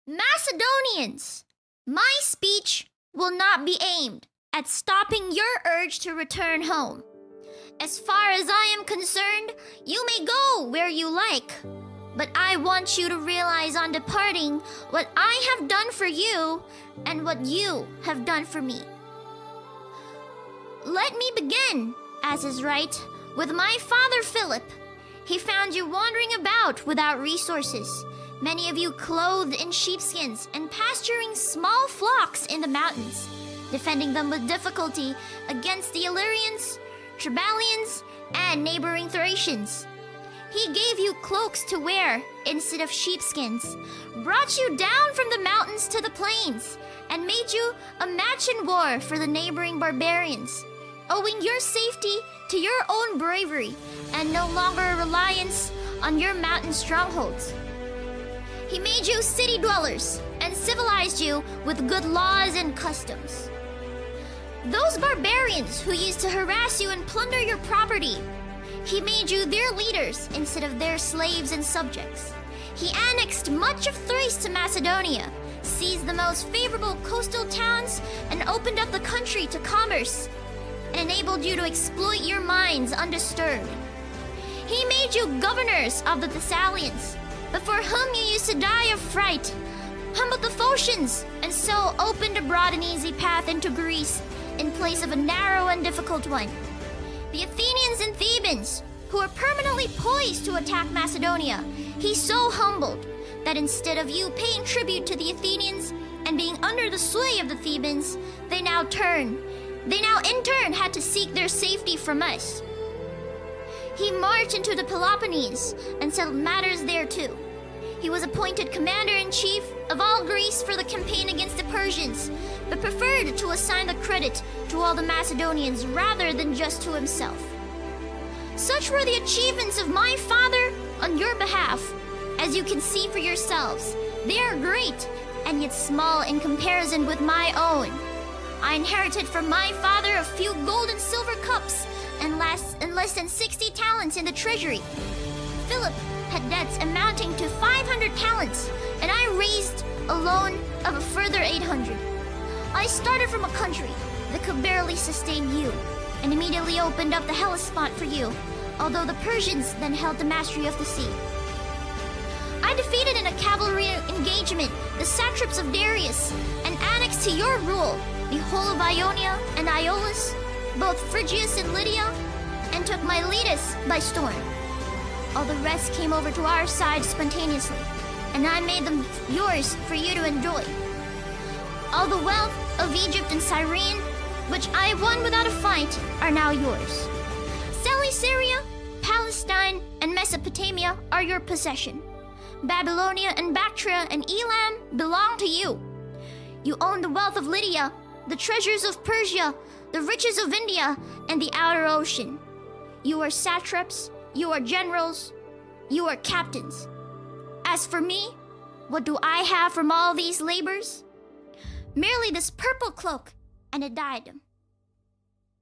Macedonians, my speech will not be aimed at stopping your urge to return home. As far as I am concerned, you may go where you like. But I want you to realize on departing what I have done for you and what you have done for me. Let me begin, as is right, with my father Philip. He found you wandering about without resources, many of you clothed in sheepskins and pasturing small flocks in the mountains, defending them with difficulty against the Illyrians, Trebalians, and neighboring Thracians. He gave you cloaks to wear instead of sheepskins, brought you down from the mountains to the plains, and made you a match in war for the neighboring barbarians, owing your safety to your own bravery and no longer a reliance on your mountain strongholds. He made you city dwellers and civilized you with good laws and customs. Those barbarians who used to harass you and plunder your property, he made you their leaders instead of their slaves and subjects. He annexed much of Thrace to Macedonia, seized the most favorable coastal towns, and opened up the country to commerce, and enabled you to exploit your mines undisturbed. He made you governors of the Thessalians, before whom you used to die of fright, humbled the Phocians, and so opened a broad and easy path into Greece in place of a narrow and difficult one. The Athenians and Thebans, who were permanently poised to attack Macedonia, he so humbled that instead of you paying tribute to the Athenians and being under the sway of the Thebans, they now in turn had to seek their safety from us. He marched into the Peloponnese and settled matters there too. He was appointed commander-in-chief of all Greece for the campaign against the Persians, but preferred to assign the credit to all the Macedonians rather than just to himself. Such were the achievements of my father on your behalf. As you can see for yourselves, they are great and yet small in comparison with my own. I inherited from my father a few gold and silver cups and less than 60 talents in the treasury. Philip had debts amounting to 500 talents, and I raised a loan of a further 800. I started from a country that could barely sustain you, and immediately opened up the Hellespont for you, although the Persians then held the mastery of the sea. I defeated in a cavalry engagement the satraps of Darius, and annexed to your rule the whole of Ionia and Iolus, both Phrygius and Lydia, and took Miletus by storm. All the rest came over to our side spontaneously, and I made them yours for you to enjoy. All the wealth of Egypt and Cyrene, which I won without a fight, are now yours. Celesyria, Palestine, and Mesopotamia are your possession. Babylonia and Bactria and Elam belong to you. You own the wealth of Lydia, the treasures of Persia, the riches of India, and the outer ocean. You are satraps, you are generals, you are captains. As for me, what do I have from all these labors? Merely this purple cloak and a diadem.